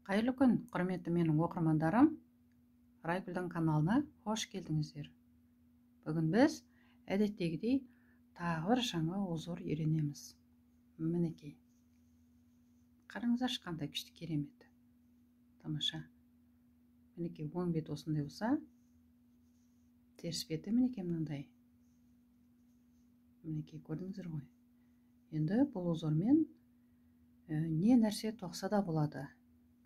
Қайырлы күн, құрметті менің оқырмандарым. Райгүлдің каналына қош келдіңіздер. Бүгін біз әдеттегідей тағы бір жаңа узор үйренеміз. Мінекей. Қараңыздаршы, қандай күшті, керемет. Тамаша. Мінекей, оң бет осындай болса, теріс беті мінекей мынандай. Мінекей, көрдіңіздер ғой. Енді бұл узормен не нәрсе тоқса да болады.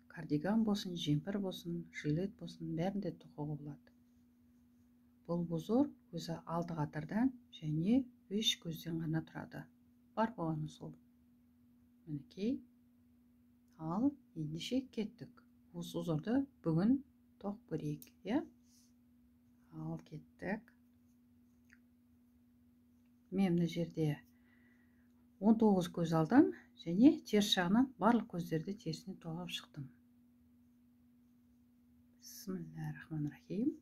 Кардиган болсын, жемпір болсын, жилет болсын, бәрінде тоқуға болады. Бұл узор өзі алты қатардан және 3 көзден ғана тұрады. Бар болғаны сол. Мінекей. Ал ендеше кеттік. Осы узорды бүгін тоқ көрейік, иә? Ал кеттік. Мен мына жерде 19 көз алдым және теріс жағынан барлық көздерді терісіне тоғып шықтым. Бисмиллахиррахманиррахим.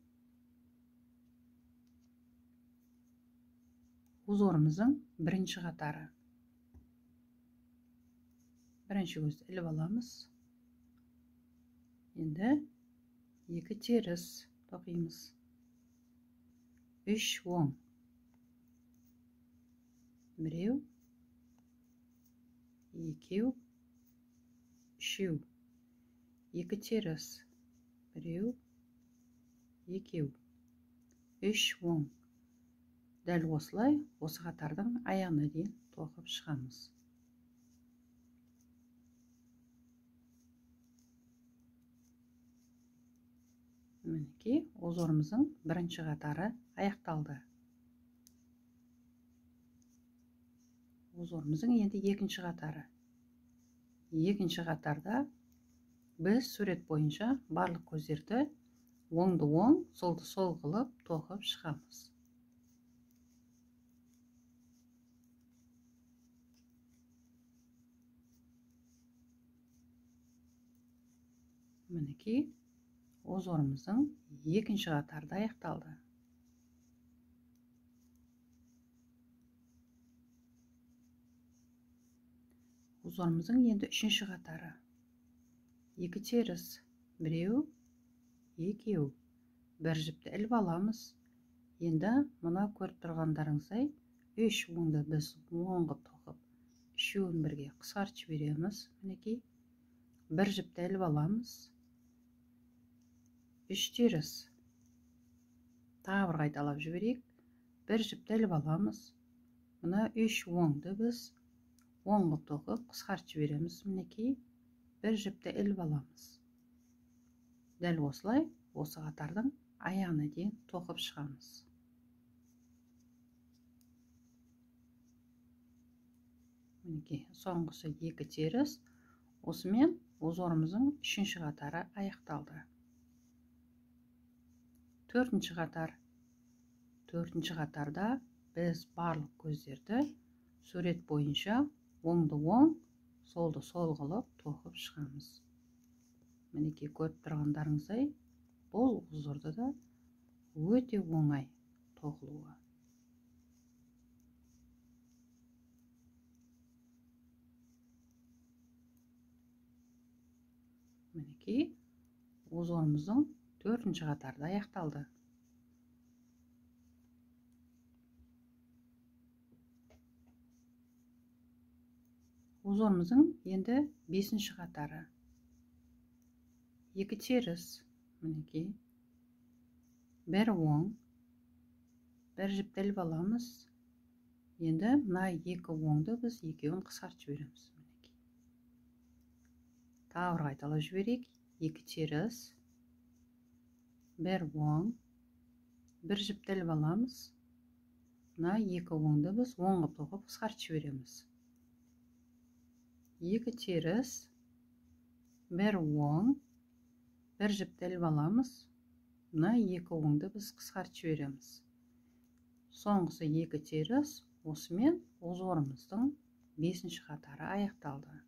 Узорымыздың бірінші қатары. Бірінші көзді іліп аламыз. Енді екі теріс тоқимыз. 3 оң. Біреу, екеу, үшеу. Екі теріс. Біреу, екеу. 3 оң. Дәл осылай осы қатардың аяғына дейін тоқып шығамыз. Мінекей, узорымыздың бірінші қатары аяқталды. Узорымыздың енді екінші қатары. Екінші қатарда біз сурет бойынша барлық көздерді оңды оң, солды сол қылып тоқып шығамыз. Мінекей, узорымыздың екінші қатарда аяқталды. Узорымыздың енді үшінші қатары. Екі теріс. Біреу, екеу. Бір жіпті іліп аламыз. Енді мұна көріп тұрғандарыңыздай 3 оңды біз оңғы тоқып, үшеуін бірге қысқартып жібереміз. Мінекей. Бір жіпті іліп аламыз. 3 теріс. Тағы бір қайталап жіберейік. Бір жіпті іліп аламыз. Мұна 3 оңды біз оңғы тоқып қысқартып жібереміз. Мінекей. Бір жіпті іліп аламыз. Дәл осылай осы қатардың аяғына дейін тоқып шығамыз. Мінекей, соңғысы 2 теріс. Осымен узорымыздың үшінші қатары аяқталды. Төртінші қатар. Төртінші қатарда біз барлық көздерді сурет бойынша оңды оң, солды сол қылып тоқып шығамыз. Мінекей, көріп тұрғандарыңыздай, бұл узорды да өте оңай тоқылуы. Мінекей, узорымыздың төртінші қатарда аяқталды. Узорымыздың енді бесінші қатары. Екі теріс. Мінекей. Бір оң. Бір жіпті іліп аламыз. Енді мына екі оңды біз екеуін қысқартып жібереміз. Мінекей. Тағы бір қайталап жіберейік. Екі теріс. Бір оң. Бір жіпті іліп аламыз. Мына екі оңды біз оңғы тоқып қысқартып жібереміз. Екі теріс. Бір оң. Бір жіпті іліп аламыз. Мына екі оңды біз қысқартып жібереміз. Соңғысы екі теріс. Осымен узорымыздың бесінші қатары аяқталды.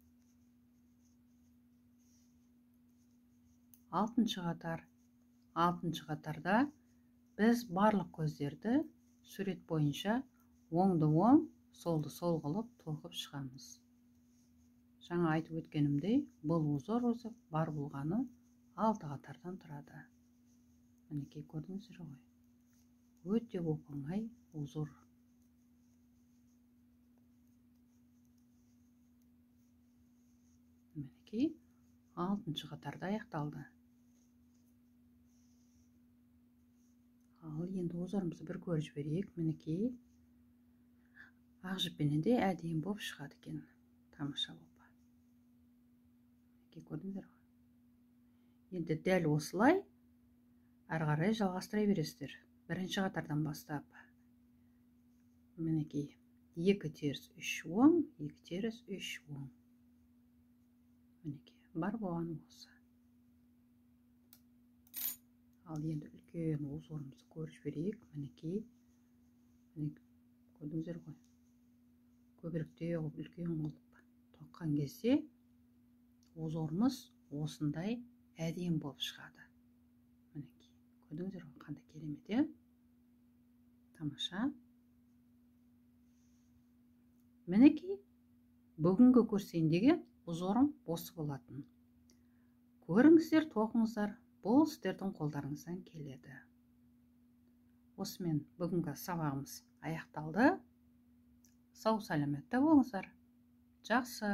Алтыншы қатар. Алтыншы қатарда біз барлық көздерді сурет бойынша оңды оң, солды сол қылып тоқып шығамыз. жаңа айтып өткенімдей, бұл узор өзі бар болғаны 6 қатардан тұрады. Мінекей, көрдіңіздер ғой. Өте оп-оңай узор. Мінекей, 6-шы қатарда аяқталды. Ал енді узорымызды бір көріп жіберейік. Мінекей, ақ жіппенен де әдемі болып шығады екен. Тамаша болып. Мінекей, көрдіңіздер ғой. Енді дәл осылай ары қарай жалғастыра бересіздер. Бірінші қатардан бастап. Мінекей, 2 теріс 3 оң, 2 теріс 3 оң. Мінекей, бар болғаны осы. Ал енді үлкен узорымызды көріп жіберейік. Мінекей, көрдіңіздер ғой. Көбіректе үлкен болып тоққан кезде узорымыз осындай әдемі болып шығады. Мінекей, көрдіңіздер ғой, қандай керемет, тамаша. Мінекей, бүгінгі көрсетейін деген узорым осы болатын. Көріңіздер, тоқыңыздар, бұл сіздердің қолдарыңыздан келеді. Осымен бүгінгі сабағымыз аяқталды. Сау саламатта болыңыздар. Жақсы.